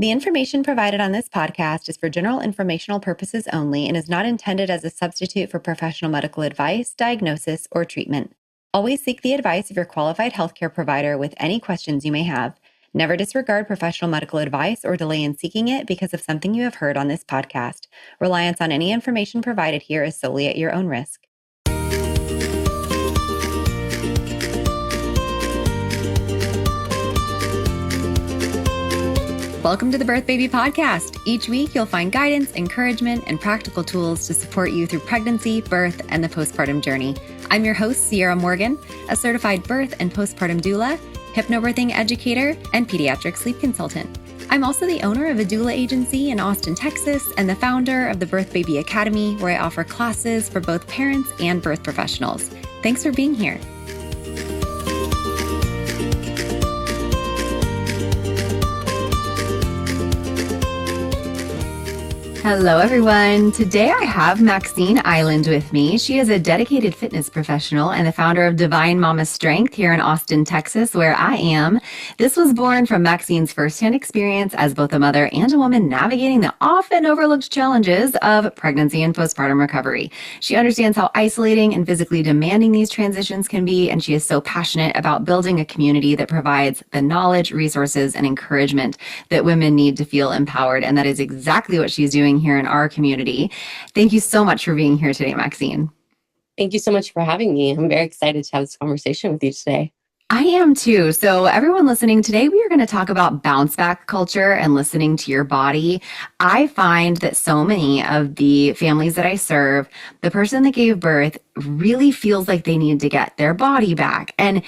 The information provided on this podcast is for general informational purposes only and is not intended as a substitute for professional medical advice, diagnosis, or treatment. Always seek the advice of your qualified healthcare provider with any questions you may have. Never disregard professional medical advice or delay in seeking it because of something you have heard on this podcast. Reliance on any information provided here is solely at your own risk. Welcome to the Birth Baby Podcast. Each week, you'll find guidance, encouragement, and practical tools to support you through pregnancy, birth, and the postpartum journey. I'm your host, Ciarra Morgan, a certified birth and postpartum doula, hypnobirthing educator, and pediatric sleep consultant. I'm also the owner of a doula agency in Austin, Texas, and the founder of the Birth Baby Academy, where I offer classes for both parents and birth professionals. Thanks for being here. Hello, everyone. Today I have Maxine Eiland with me. She is a dedicated fitness professional and the founder of Divine Mama Strength here in Austin, Texas, where I am. This was born from Maxine's firsthand experience as both a mother and a woman navigating the often overlooked challenges of pregnancy and postpartum recovery. She understands how isolating and physically demanding these transitions can be, and she is so passionate about building a community that provides the knowledge, resources, and encouragement that women need to feel empowered, and that is exactly what she's doing here in our community. Thank you so much for being here today, Maxine. Thank you so much for having me. I'm very excited to have this conversation with you today. I am too. So everyone listening today, we are going to talk about bounce back culture and listening to your body. I find that so many of the families that I serve, the person that gave birth really feels like they need to get their body back. And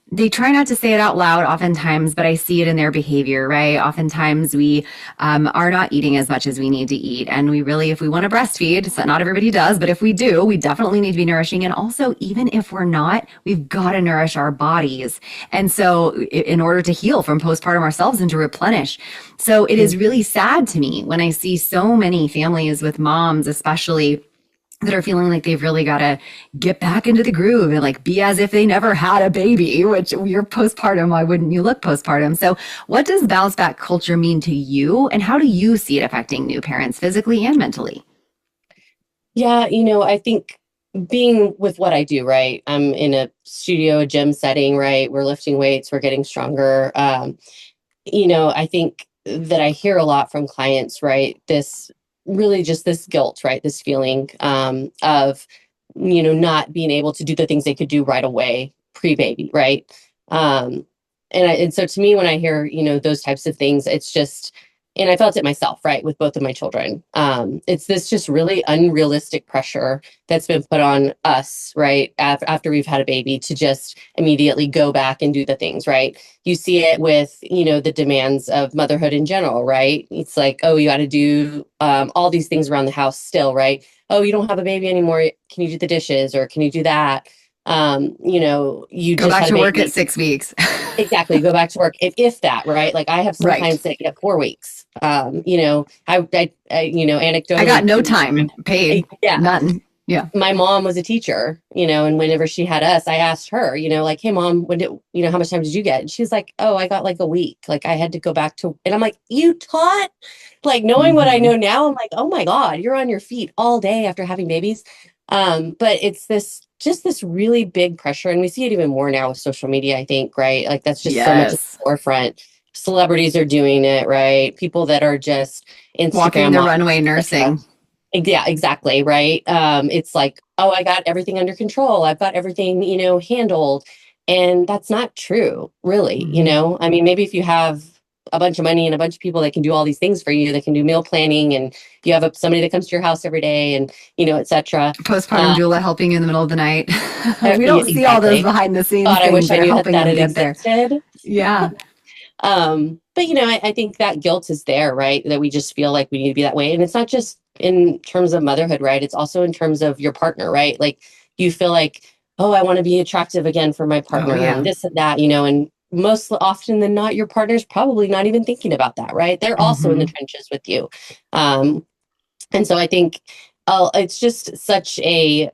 they try not to say it out loud oftentimes, but I see it in their behavior, right? Oftentimes we are not eating as much as we need to eat. And we really, if we want to breastfeed, so not everybody does, but if we do, we definitely need to be nourishing. And also, even if we're not, we've got to nourish our bodies. And so in order to heal from postpartum ourselves and to replenish. So it is really sad to me when I see so many families with moms, especially, that are feeling like they've really got to get back into the groove and like be as if they never had a baby, which you're postpartum. Why wouldn't you look postpartum? So what does bounce back culture mean to you? And how do you see it affecting new parents physically and mentally? Yeah, I think being with what I do, right? I'm in a studio, a gym setting, right? We're lifting weights, we're getting stronger. I think that I hear a lot from clients, right? Really just this guilt, right? This feeling of, not being able to do the things they could do right away pre-baby, right? And so to me, when I hear, those types of things, it's just, and I felt it myself, right? With both of my children. It's this just really unrealistic pressure that's been put on us, right? After we've had a baby to just immediately go back and do the things, right? You see it with, the demands of motherhood in general, right? It's like, oh, you got to do all these things around the house still, right? Oh, you don't have a baby anymore. Can you do the dishes or can you do that? You go just back to work at 6 weeks. Exactly. Go back to work. If that, right? Like I have some clients that get 4 weeks. Anecdotally, I got no time paid. Yeah. None. Yeah. My mom was a teacher, and whenever she had us, I asked her, like, hey mom, how much time did you get? And she's like, oh, I got like a week. Like I had to go back to, and I'm like, you taught? Like knowing what I know now, I'm like, oh my God, you're on your feet all day after having babies. But it's this really big pressure. And we see it even more now with social media, I think, right? Like that's just so much at the forefront. Celebrities are doing it, right? People that are just Instagram walking the runway nursing. Yeah, exactly. Right. It's like, oh, I got everything under control. I've got everything, handled. And that's not true, really. I mean, maybe if you have a bunch of money and a bunch of people that can do all these things for you, that can do meal planning, and you have somebody that comes to your house every day, and et cetera. Postpartum doula helping you in the middle of the night. We don't see all those behind the scenes. God, I wish I knew that it existed. Yeah. But I think that guilt is there, right? That we just feel like we need to be that way, and it's not just in terms of motherhood, right? It's also in terms of your partner, right? Like you feel like, oh, I want to be attractive again for my partner, and this and that, and most often than not, your partner's probably not even thinking about that, right? They're also in the trenches with you. And so I think it's just such a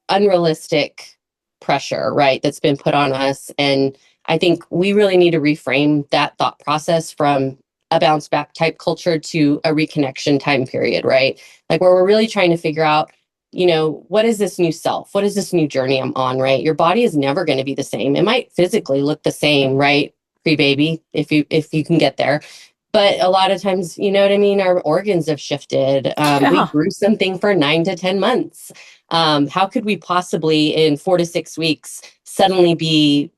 unrealistic pressure, right? That's been put on us. And I think we really need to reframe that thought process from a bounce back type culture to a reconnection time period, right? Like where we're really trying to figure out, what is this new self? What is this new journey I'm on, right? Your body is never going to be the same. It might physically look the same, right? Pre-baby, if you can get there. But a lot of times, you know what I mean? Our organs have shifted. We Yeah. grew something for 9 to 10 months. How could we possibly in 4 to 6 weeks suddenly be,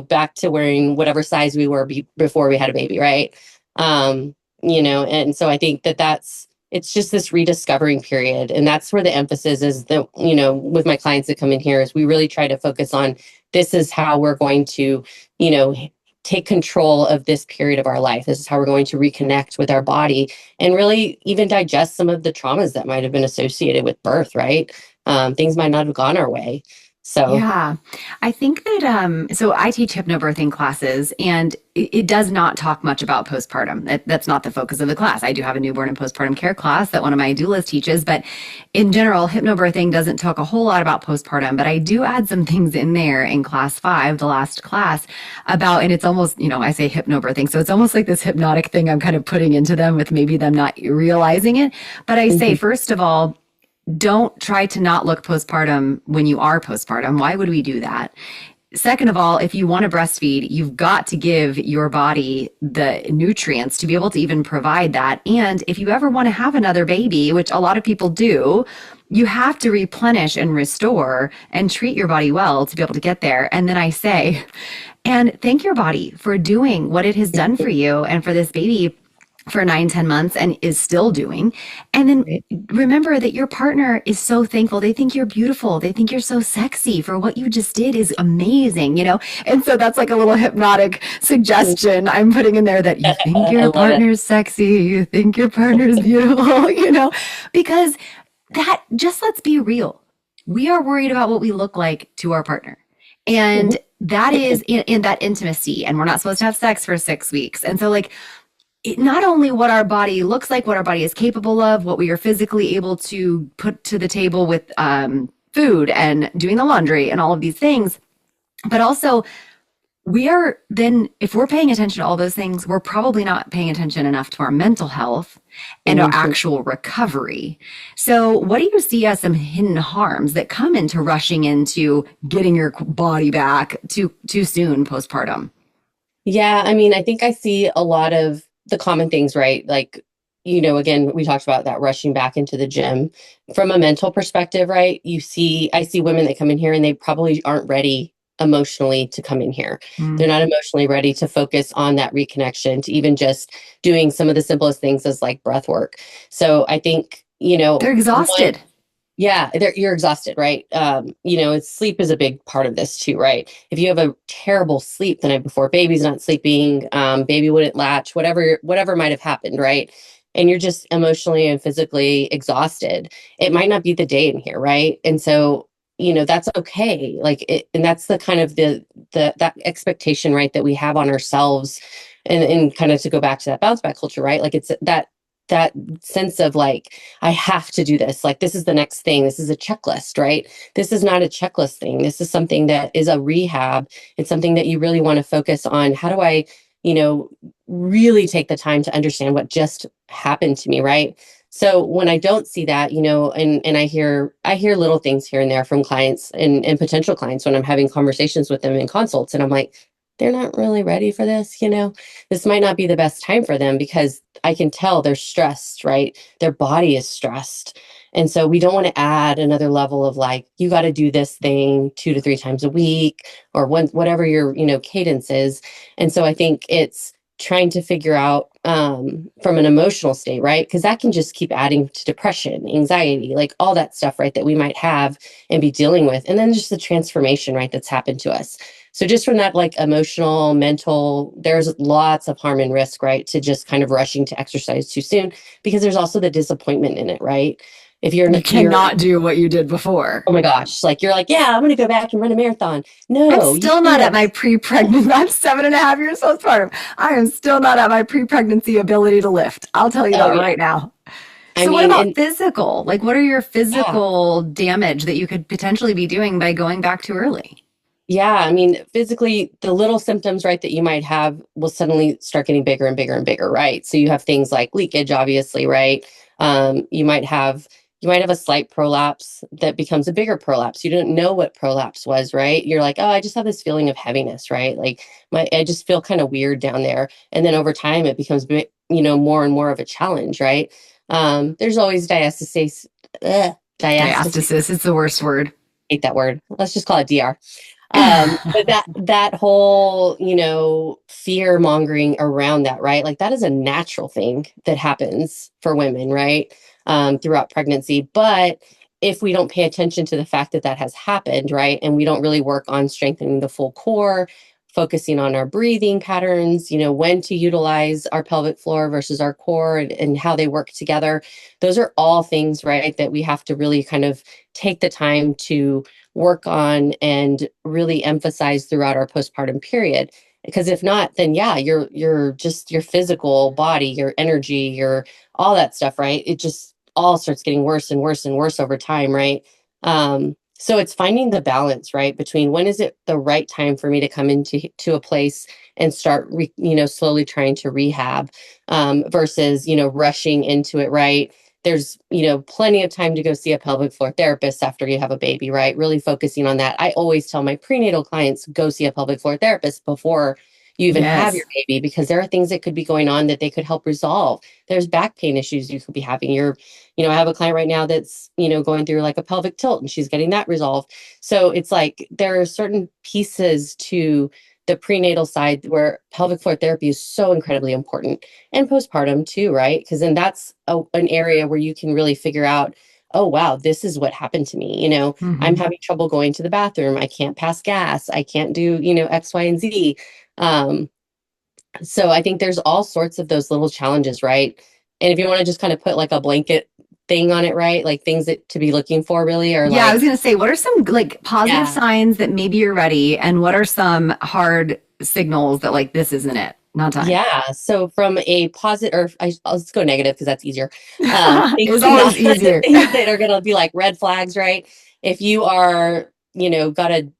back to wearing whatever size we were before we had a baby, right? And so I think it's just this rediscovering period. And that's where the emphasis is that, with my clients that come in here is we really try to focus on this is how we're going to, you know, take control of this period of our life. This is how we're going to reconnect with our body and really even digest some of the traumas that might have been associated with birth, right? Things might not have gone our way. So, Yeah, I think that so I teach hypnobirthing classes and it does not talk much about postpartum. That's not the focus of the class. I do have a newborn and postpartum care class that one of my doulas teaches, but in general, hypnobirthing doesn't talk a whole lot about postpartum, but I do add some things in there in class 5, the last class about, and it's almost, I say hypnobirthing. So it's almost like this hypnotic thing I'm kind of putting into them with maybe them not realizing it. But I say, mhm. first of all, don't try to not look postpartum when you are postpartum. Why would we do that? Second of all, if you want to breastfeed, you've got to give your body the nutrients to be able to even provide that. And if you ever want to have another baby, which a lot of people do, you have to replenish and restore and treat your body well to be able to get there. And then I say, and thank your body for doing what it has done for you and for this baby for 9, 10 months and is still doing. And then Right. remember that your partner is so thankful. They think you're beautiful. They think you're so sexy for what you just did is amazing. And so that's like a little hypnotic suggestion I'm putting in there that you think I your love it. partner's sexy, you think your partner's beautiful, because that just let's be real. We are worried about what we look like to our partner. Mhm. And that is in that intimacy. And we're not supposed to have sex for 6 weeks. And so, like, not only what our body looks like, what our body is capable of, what we are physically able to put to the table with food and doing the laundry and all of these things, but also we are then, if we're paying attention to all those things, we're probably not paying attention enough to our mental health and our Mhm. actual recovery. So, what do you see as some hidden harms that come into rushing into getting your body back too soon postpartum? Yeah, I mean, I think I see a lot of the common things, right? Like, again, we talked about that rushing back into the gym. From a mental perspective, right? I see women that come in here and they probably aren't ready emotionally to come in here. They're Mm. not emotionally ready to focus on that reconnection, to even just doing some of the simplest things as like breath work. So I think, They're one, exhausted. yeah, you're exhausted, right? Sleep is a big part of this too, right? If you have a terrible sleep the night before, baby's not sleeping, baby wouldn't latch, whatever might have happened, right? And you're just emotionally and physically exhausted. It might not be the day in here, right? And so, that's okay. And that's the kind of that expectation, right, that we have on ourselves, and kind of to go back to that bounce back culture, right? Like it's that sense of like, I have to do this. Like, this is the next thing. This is a checklist, right? This is not a checklist thing. This is something that is a rehab. It's something that you really want to focus on. How do I, you know, really take the time to understand what just happened to me, right? So when I don't see that, and I hear little things here and there from clients and potential clients when I'm having conversations with them in consults, and I'm like, they're not really ready for this. This might not be the best time for them because I can tell they're stressed, right? Their body is stressed. And so we don't want to add another level of like, you got to do this thing 2 to 3 times a week or whatever your, cadence is. And so I think it's trying to figure out from an emotional state, right? Because that can just keep adding to depression, anxiety, like all that stuff, right? That we might have and be dealing with. And then just the transformation, right? That's happened to us. So just from that, like emotional, mental, there's lots of harm and risk, right? To just kind of rushing to exercise too soon, because there's also the disappointment in it, right? If You you're, cannot do what you did before. oh my gosh, like you're like, yeah, I'm going to go back and run a marathon. I'm No, you still not at can't. my pre-pregnant. I'm 7.5 years postpartum. I am still not at my pre-pregnancy ability to lift. I'll tell you Oh that yeah. right now. I So what mean, about and physical? Like, what are your yeah. physical damage that you could potentially be doing by going back too early? Yeah, I mean, physically, the little symptoms, right, that you might have will suddenly start getting bigger and bigger and bigger, right? So you have things like leakage, obviously, right? You might have a slight prolapse that becomes a bigger prolapse. You didn't know what prolapse was, right? You're like, oh, I just have this feeling of heaviness, right? Like I just feel kind of weird down there. And then over time, it becomes, more and more of a challenge, right? There's always diastasis. Diastasis. Diastasis, it's the worst word. Hate that word. Let's just call it DR. But that whole, fear mongering around that, right? Like that is a natural thing that happens for women, right? Throughout pregnancy. But if we don't pay attention to the fact that that has happened, right? And we don't really work on strengthening the full core, focusing on our breathing patterns, when to utilize our pelvic floor versus our core and how they work together. Those are all things, right, that we have to really kind of take the time to work on and really emphasize throughout our postpartum period. Because if not, then yeah, you're just your physical body, your energy, your all that stuff, right? It just all starts getting worse and worse and worse over time, right? So it's finding the balance, right, between when is it the right time for me to come to a place and start, slowly trying to rehab, versus, rushing into it, right? There's, plenty of time to go see a pelvic floor therapist after you have a baby, right? Really focusing on that. I always tell my prenatal clients, go see a pelvic floor therapist before you even have your Yes. baby, because there are things that could be going on that they could help resolve. There's back pain issues you could be having. I have a client right now that's, going through like a pelvic tilt and she's getting that resolved. So it's like there are certain pieces to the prenatal side where pelvic floor therapy is so incredibly important, and postpartum too, right? Because then that's an area where you can really figure out, oh, wow, this is what happened to me. I'm Hmm. having trouble going to the bathroom. I can't pass gas. I can't do, X, Y, and Z. Um, so I think there's all sorts of those little challenges, right? And if you want to just kind of put like a blanket thing on it, right? Like things that to be looking for really are Yeah, I was like, going to say, what are some like positive yeah, signs that maybe you're ready? And what are some hard signals that like this isn't it? Not time. yeah. So from a positive, or let's go negative because that's easier. Things It's to not, always easier. things that are going to be like red flags, right? If you are, got to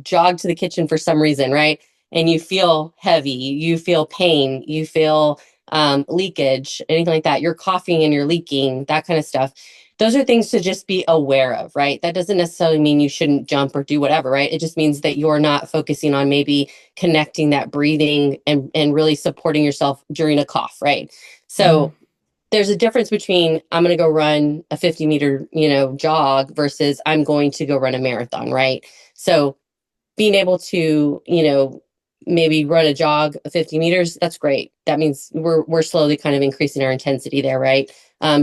jog to the kitchen for some reason, right? And you feel heavy, you feel pain, you feel leakage, anything like that. You're coughing and you're leaking, that kind of stuff. Those are things to just be aware of, right? That doesn't necessarily mean you shouldn't jump or do whatever, right? It just means that you're not focusing on maybe connecting that breathing and really supporting yourself during a cough, right? Mhm. So there's a difference between I'm going to go run a 50-meter, jog versus I'm going to go run a marathon, right? So being able to, maybe run a jog 50 meters, that's great. That means we're slowly kind of increasing our intensity there, right?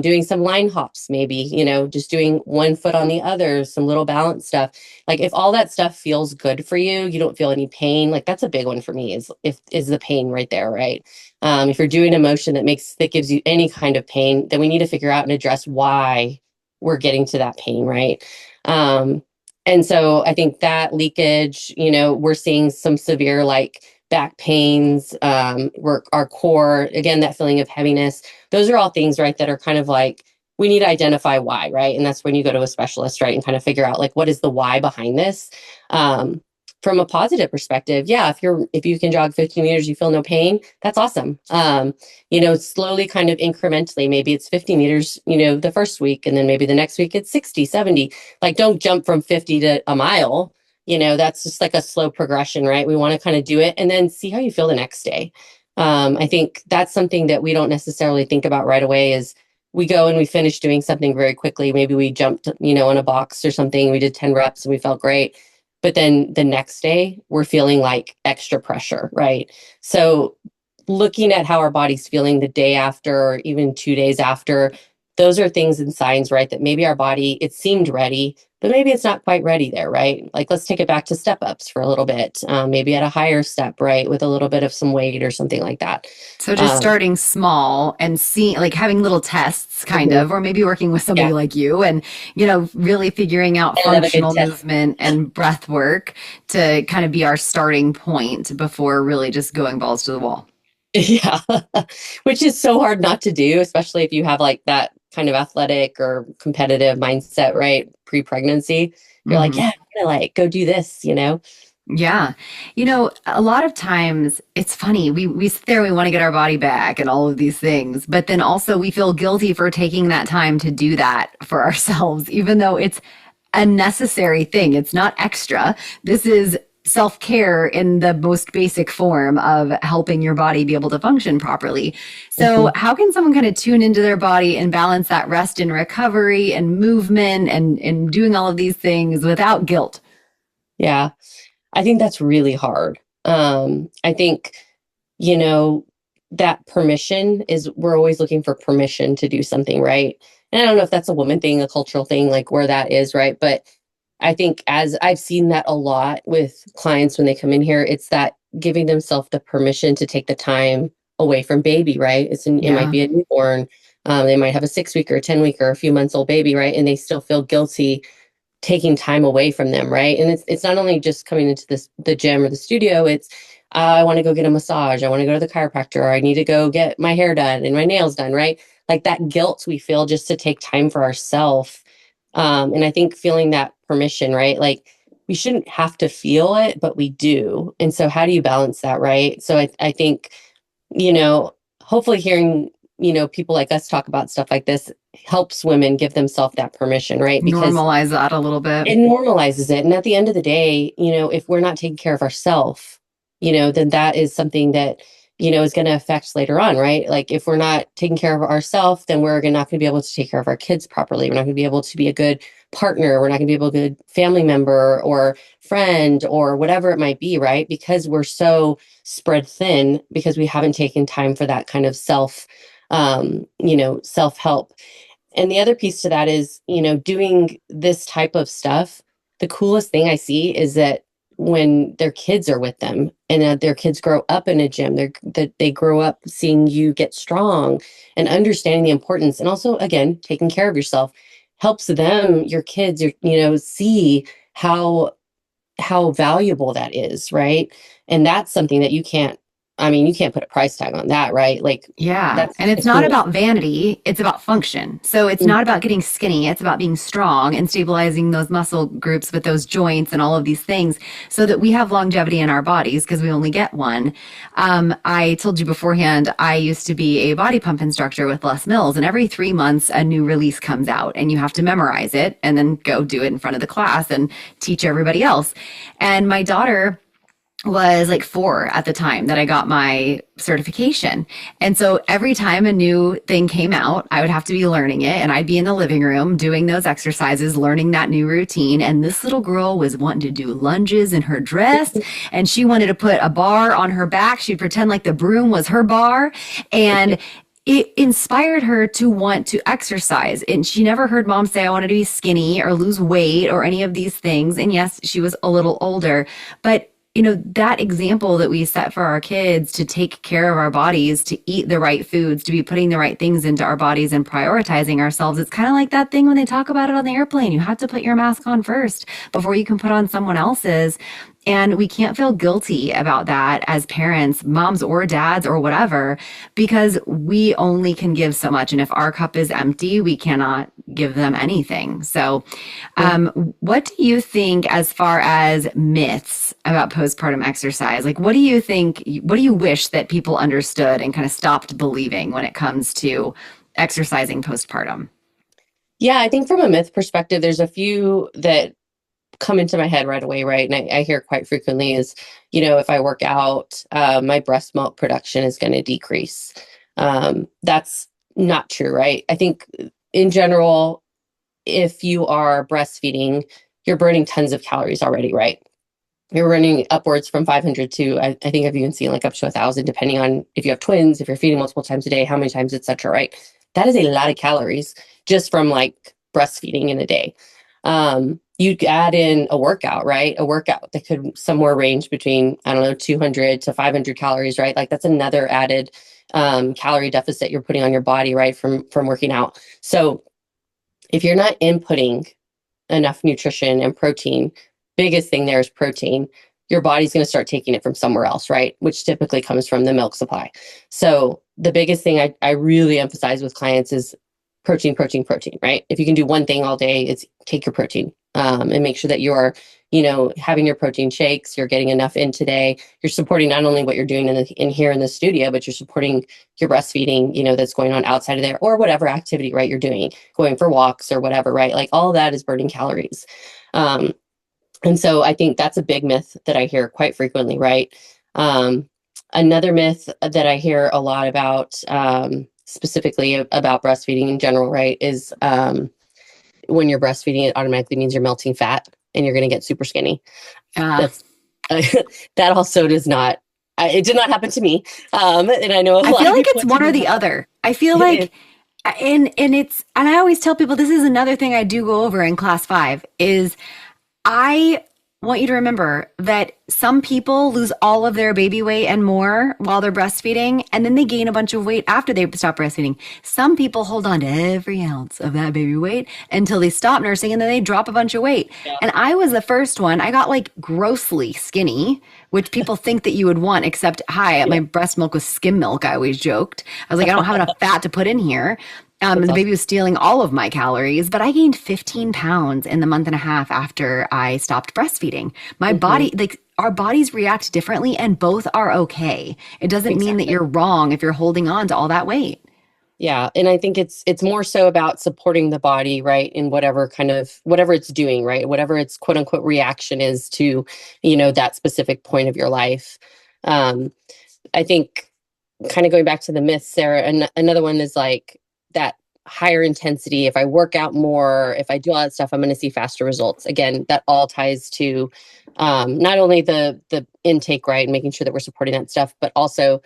Doing some line hops, maybe, just doing one foot on the other, some little balance stuff. Like if all that stuff feels good for you, you don't feel any pain. Like that's a big one for me is the pain right there, right? If you're doing a motion that gives you any kind of pain, then we need to figure out and address why we're getting to that pain, right? Um, and so I think that leakage, we're seeing some severe like back pains, our core, again, that feeling of heaviness. Those are all things, right, that are kind of like we need to identify why, right? And that's when you go to a specialist, right, and kind of figure out like what is the why behind this. Um, from a positive perspective, yeah, if you can jog 15 meters, you feel no pain, that's awesome. Slowly kind of incrementally, maybe it's 50 meters, the first week, and then maybe the next week it's 60, 70. Like don't jump from 50 to a mile. That's just like a slow progression, right? We want to kind of do it and then see how you feel the next day. I think that's something that we don't necessarily think about right away is we go and we finish doing something very quickly. Maybe we jumped, on a box or something. We did 10 reps and we felt great. But then the next day we're feeling like extra pressure, right? So looking at how our body's feeling the day after or even 2 days after, those are things and signs, right? That maybe our body, it seemed ready, but maybe it's not quite ready there, right? Like let's take it back to step ups for a little bit, maybe at a higher step, right? With a little bit of some weight or something like that. So just Um, starting small and seeing, like having little tests kind mhm, of, or maybe working with somebody yeah, like you and, really figuring out I love a good functional test. movement and breath work to kind of be our starting point before really just going balls to the wall. Yeah, which is so hard not to do, especially if you have like that kind of athletic or competitive mindset, right? Pre-pregnancy, you're like, Hmm. yeah, I'm gonna like go do this. Yeah. A lot of times it's funny. We sit there, we want to get our body back and all of these things, but then also we feel guilty for taking that time to do that for ourselves, even though it's a necessary thing. It's not extra. This is self-care in the most basic form of helping your body be able to function properly. So, Mhm. how can someone kind of tune into their body and balance that rest and recovery and movement and doing all of these things without guilt? Yeah, I think that's really hard. I think, you know, that permission is, we're always looking for permission to do something, right? And I don't know if that's a woman thing, a cultural thing, like where that is, right? But I think as I've seen that a lot with clients when they come in here, it's that giving themselves the permission to take the time away from baby, right? It might Yeah, be a newborn. They might have a 6 week or a 10 week or a few months old baby, right? And they still feel guilty taking time away from them, right? And it's not only just coming into the gym or the studio. It's I want to go get a massage, I want to go to the chiropractor, or I need to go get my hair done and my nails done, right? Like that guilt we feel just to take time for ourselves. And I think feeling that permission, right? Like we shouldn't have to feel it, but we do. And so how do you balance that, right? So I think, you know, hopefully hearing, people like us talk about stuff like this helps women give themselves that permission, right? Because normalize that a little bit. it normalizes it. And at the end of the day, if we're not taking care of ourselves, then that is something that, is going to affect later on, right? Like if we're not taking care of ourselves, then we're not going to be able to take care of our kids properly. We're not going to be able to be a good partner. We're not going to be able to be a good family member or friend or whatever it might be, right? Because we're so spread thin because we haven't taken time for that kind of self help. And the other piece to that is, doing this type of stuff, the coolest thing I see is that when their kids are with them and that their kids grow up in a gym, that they grow up seeing you get strong and understanding the importance. And also, again, taking care of yourself helps them, your kids, see how valuable that is, right? And that's something that you can't put a price tag on that, right? Like Yeah. that's And the it's not coolest. about vanity, it's about function. So it's not about getting skinny, it's about being strong and stabilizing those muscle groups with those joints and all of these things so that we have longevity in our bodies because we only get one. I told you beforehand, I used to be a body pump instructor with Les Mills, and every 3 months, a new release comes out, and you have to memorize it and then go do it in front of the class and teach everybody else. And my daughter was like 4 at the time that I got my certification. And so every time a new thing came out, I would have to be learning it. And I'd be in the living room doing those exercises, learning that new routine. And this little girl was wanting to do lunges in her dress. And she wanted to put a bar on her back. She'd pretend like the broom was her bar. And it inspired her to want to exercise. And she never heard mom say, I wanted to be skinny or lose weight or any of these things. And yes, she was a little older, but that example that we set for our kids to take care of our bodies, to eat the right foods, to be putting the right things into our bodies and prioritizing ourselves. It's kind of like that thing when they talk about it on the airplane. You have to put your mask on first before you can put on someone else's. And we can't feel guilty about that as parents, moms or dads or whatever, because we only can give so much. And if our cup is empty, we cannot give them anything. So, what do you think as far as myths about postpartum exercise? Like, what do you think, what do you wish that people understood and kind of stopped believing when it comes to exercising postpartum? Yeah, I think from a myth perspective, there's a few that come into my head right away, right? And I hear quite frequently is, if I work out, my breast milk production is going to decrease. That's not true, right? I think in general, if you are breastfeeding, you're burning tons of calories already, right? You're running upwards from 500 to, I think I've even seen like up to 1,000, depending on if you have twins, if you're feeding multiple times a day, how many times, etc. Right? That is a lot of calories just from like breastfeeding in a day. You add in a workout, right? A workout that could somewhere range between, I don't know, 200 to 500 calories, right? Like that's another added calorie deficit you're putting on your body, right? From working out. So if you're not inputting enough nutrition and protein, biggest thing there is protein. Your body's going to start taking it from somewhere else, right? Which typically comes from the milk supply. So the biggest thing I really emphasize with clients is protein, protein, protein, right? If you can do one thing all day, it's take your protein and make sure that you're having your protein shakes, you're getting enough in today. You're supporting not only what you're doing in here in the studio, but you're supporting your breastfeeding, that's going on outside of there, or whatever activity, right, you're doing, going for walks or whatever, right? Like all of that is burning calories. And so I think that's a big myth that I hear quite frequently, right? Another myth that I hear a lot about, specifically about breastfeeding in general, right, is when you're breastfeeding, it automatically means you're melting fat and you're going to get super skinny. That's that also does not. It did not happen to me, and I know I feel like it's one or the other. I feel like, and I always tell people this is another thing I do go over in class 5 is I want you to remember that some people lose all of their baby weight and more while they're breastfeeding, and then they gain a bunch of weight after they stop breastfeeding. Some people hold on to every ounce of that baby weight until they stop nursing, and then they drop a bunch of weight. Yeah. And I was the first one. I got like grossly skinny, which people think that you would want, except, my breast milk was skim milk. I always joked. I was like, I don't have enough fat to put in here. The baby was stealing all of my calories, but I gained 15 pounds in the month and a half after I stopped breastfeeding. My body, like our bodies react differently and both are okay. It doesn't mean that you're wrong if you're holding on to all that weight. Yeah. And I think it's more so about supporting the body, right, in whatever it's doing, right, whatever its quote unquote reaction is to, that specific point of your life. I think kind of going back to the myths, Sarah, and another one is like, that higher intensity, if I work out more, if I do all that stuff, I'm going to see faster results. Again, that all ties to not only the intake, right, and making sure that we're supporting that stuff, but also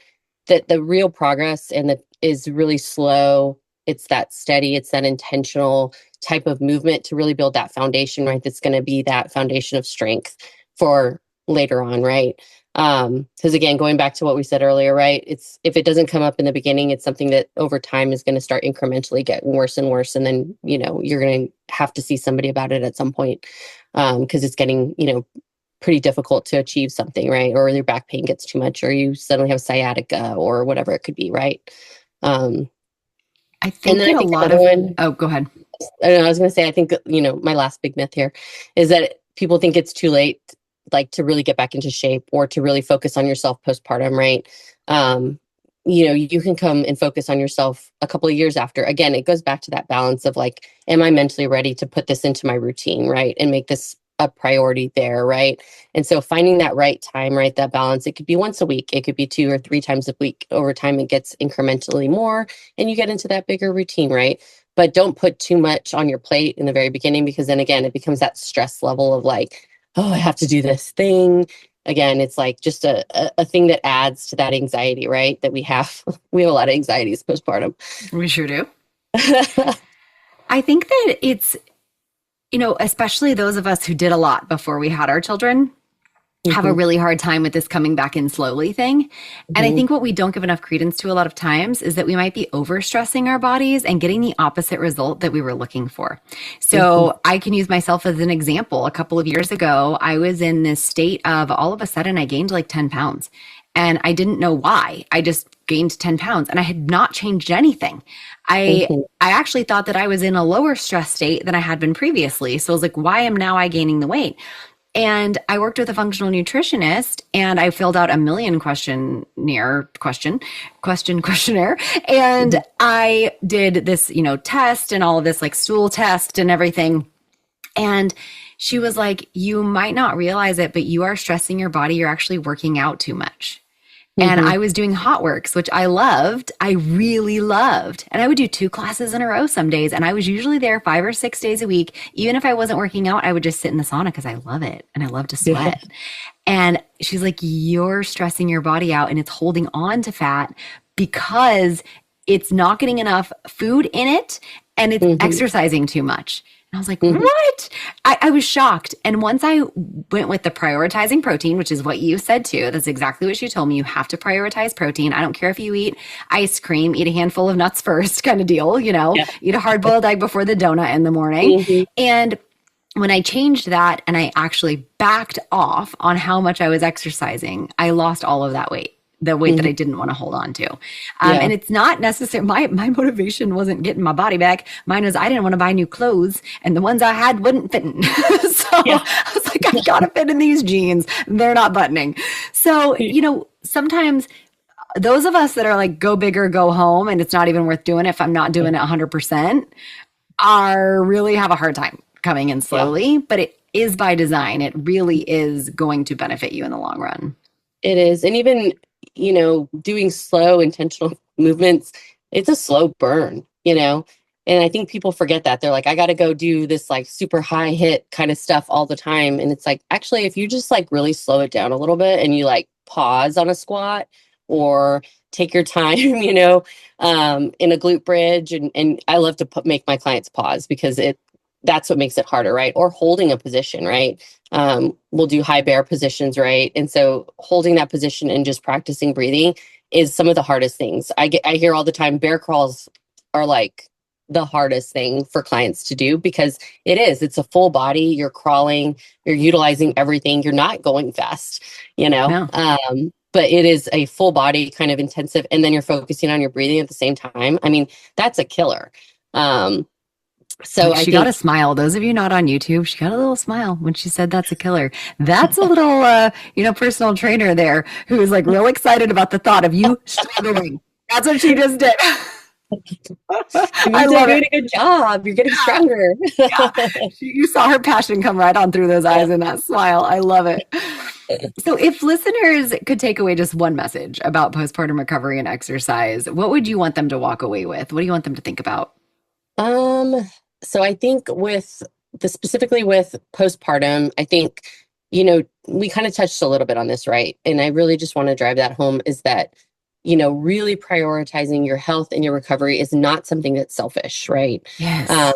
that the real progress and that is really slow. It's that steady, it's that intentional type of movement to really build that foundation, right? That's going to be that foundation of strength for later on, right? Because again, going back to what we said earlier, right? It's if it doesn't come up in the beginning, it's something that over time is going to start incrementally getting worse and worse. And then, you're going to have to see somebody about it at some point because it's getting, pretty difficult to achieve something, right? Or your back pain gets too much, or you suddenly have sciatica or whatever it could be, right? I think that a lot of... Oh, go ahead. I was going to say, I think, my last big myth here is that people think it's too late like to really get back into shape or to really focus on yourself postpartum, right? You can come and focus on yourself a couple of years after. Again, it goes back to that balance of like, am I mentally ready to put this into my routine, right? And make this a priority there, right? And so finding that right time, right? That balance, it could be once a week, it could be 2 or 3 times a week. Over time, it gets incrementally more and you get into that bigger routine, right? But don't put too much on your plate in the very beginning, because then again, it becomes that stress level of like, oh, I have to do this thing. Again, it's like just a thing that adds to that anxiety, right? That we have. We have a lot of anxieties postpartum. We sure do. I think that it's, especially those of us who did a lot before we had our children, have a really hard time with this coming back in slowly thing. And I think what we don't give enough credence to a lot of times is that we might be overstressing our bodies and getting the opposite result that we were looking for. So I can use myself as an example. A couple of years ago, I was in this state of all of a sudden I gained like 10 pounds and I didn't know why. I just gained 10 pounds and I had not changed anything. I actually thought that I was in a lower stress state than I had been previously. So I was like, why am now I gaining the weight? And I worked with a functional nutritionist and I filled out a million questionnaire. And I did this, test and all of this like stool test and everything. And she was like, you might not realize it, but you are stressing your body. You're actually working out too much. And I was doing hot works, which I loved. I really loved. And I would do 2 classes in a row some days. And I was usually there 5 or 6 days a week. Even if I wasn't working out, I would just sit in the sauna because I love it. And I love to sweat. Yeah. And she's like, you're stressing your body out and it's holding on to fat because it's not getting enough food in it and it's exercising too much. And I was like, what? I was shocked. And once I went with the prioritizing protein, which is what you said too, that's exactly what she told me. You have to prioritize protein. I don't care if you eat ice cream, eat a handful of nuts first kind of deal, eat a hard-boiled egg before the donut in the morning. And when I changed that and I actually backed off on how much I was exercising, I lost all of that weight. the weight that Mhm. I didn't want to hold on to. And Yeah. it's not necessary. My motivation wasn't getting my body back. Mine was I didn't want to buy new clothes, and the ones I had wouldn't fit. So Yeah. I was like, I've got to fit in these jeans. They're not buttoning. So, sometimes those of us that are like, go big or go home, and it's not even worth doing if I'm not doing it 100%, are really have a hard time coming in Yeah. slowly, but it is by design. It really is going to benefit you in the long run. It is. And even, doing slow, intentional movements, it's a slow burn. And I think people forget that. They're like, I got to go do this like super high hit kind of stuff all the time. And it's like, actually, if you just like really slow it down a little bit and you like pause on a squat or take your time, in a glute bridge. And I love to make my clients pause because that's what makes it harder, right? Or holding a position, right? We'll do high bear positions, right? And so holding that position and just practicing breathing is some of the hardest things. I hear all the time bear crawls are like the hardest thing for clients to do because it's a full body. You're crawling, you're utilizing everything. You're not going fast, you know? No. But it is a full body kind of intensive. And then you're focusing on your breathing at the same time. I mean, that's a killer. So I She got a think smile. Those of you not on YouTube, she got a little smile when she said that's a killer. That's a little, personal trainer there who is like real excited about the thought of you struggling. That's what she just did. it I means you're love doing it. a good job. You're getting Yeah. stronger. Yeah. You saw her passion come right on through those Yeah. eyes in that smile. I love it. So, if listeners could take away just one message about postpartum recovery and exercise, what would you want them to walk away with? What do you want them to think about? Um, so I think specifically with postpartum, I think, we kind of touched a little bit on this, right? And I really just want to drive that home is that, really prioritizing your health and your recovery is not something that's selfish, right? Um, Yes.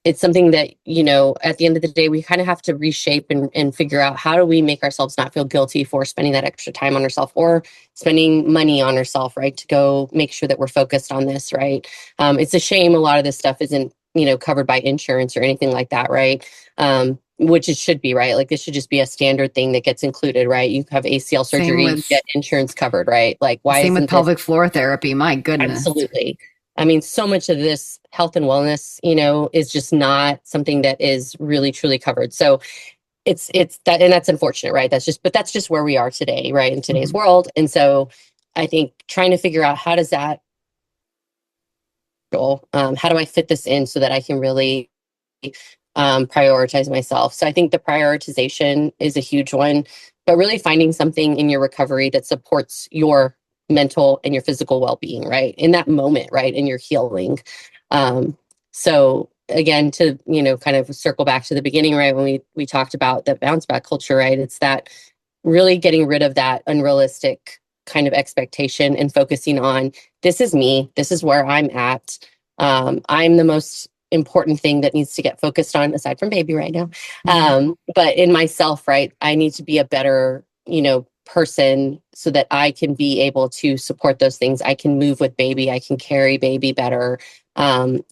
it's something that, at the end of the day, we kind of have to reshape and figure out how do we make ourselves not feel guilty for spending that extra time on ourselves or spending money on ourselves, right? To go make sure that we're focused on this, right? It's a shame a lot of this stuff isn't, covered by insurance or anything like that, right? Which it should be, right? Like this should just be a standard thing that gets included, right? You have ACL Same surgery, you with get insurance covered, right? Like why same with isn't this? pelvic floor therapy. My goodness. Absolutely. I mean, so much of this health and wellness, is just not something that is really truly covered. So it's that, and that's unfortunate, right? That's just where we are today, right? In today's Mhm. world. And so I think trying to figure out how does that go? How do I fit this in so that I can really prioritize myself? So I think the prioritization is a huge one, but really finding something in your recovery that supports your mental and your physical well-being, right? In that moment, right? In your healing. Um, so again, to, kind of circle back to the beginning, right? When we talked about the bounce back culture, right? It's that really getting rid of that unrealistic kind of expectation and focusing on this is me, this is where I'm at. I'm the most important thing that needs to get focused on aside from baby right now. Mhm. But in myself, right, I need to be a better, person so that I can be able to support those things. I can move with baby, I can carry baby better. And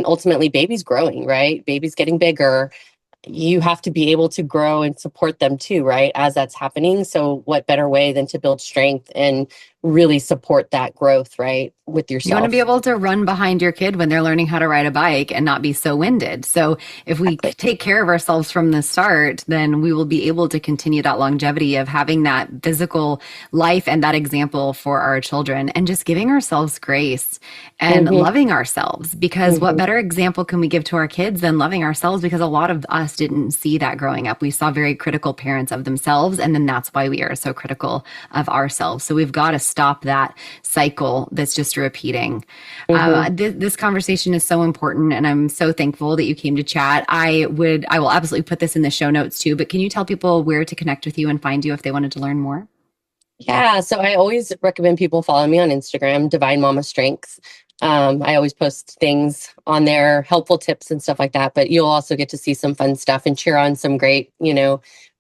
ultimately baby's growing, right? Baby's getting bigger. You have to be able to grow and support them too, right? As that's happening. So what better way than to build strength and really support that growth, right? With You want to be yourself. able to run behind your kid when they're learning how to ride a bike and not be so winded. So, if we Exactly. take care of ourselves from the start, then we will be able to continue that longevity of having that physical life and that example for our children and just giving ourselves grace and Mm-hmm, loving ourselves. Because what mm-hmm, better example can we give to our kids than loving ourselves? Because a lot of us didn't see that growing up. We saw very critical parents of themselves, and then that's why we are so critical of ourselves. So, we've got to stop that cycle that's just repeating. mm-hmm. This conversation is so important, and I'm so thankful that you came to chat. I will absolutely put this in the show notes too. But can you tell people where to connect with you and find you if they wanted to learn more? Yeah, so I always recommend people follow me on Instagram, Divine Mama Strength. I always post things on there, helpful tips and stuff like that. But you'll also get to see some fun stuff and cheer on some great,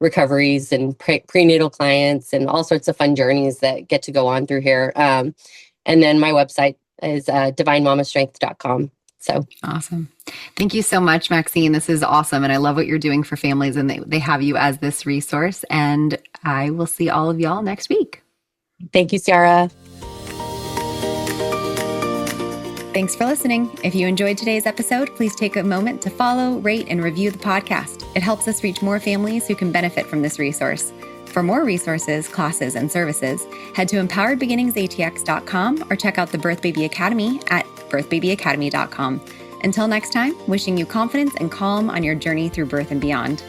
recoveries and prenatal clients and all sorts of fun journeys that get to go on through here. And then my website is divinemamastrength.com. So Awesome. Thank you so much, Maxine. This is awesome. And I love what you're doing for families, and they have you as this resource. And I will see all of y'all next week. Thank you, Ciarra. Thanks for listening. If you enjoyed today's episode, please take a moment to follow, rate, and review the podcast. It helps us reach more families who can benefit from this resource. For more resources, classes, and services, head to empoweredbeginningsatx.com or check out the Birth Baby Academy at birthbabyacademy.com. Until next time, wishing you confidence and calm on your journey through birth and beyond.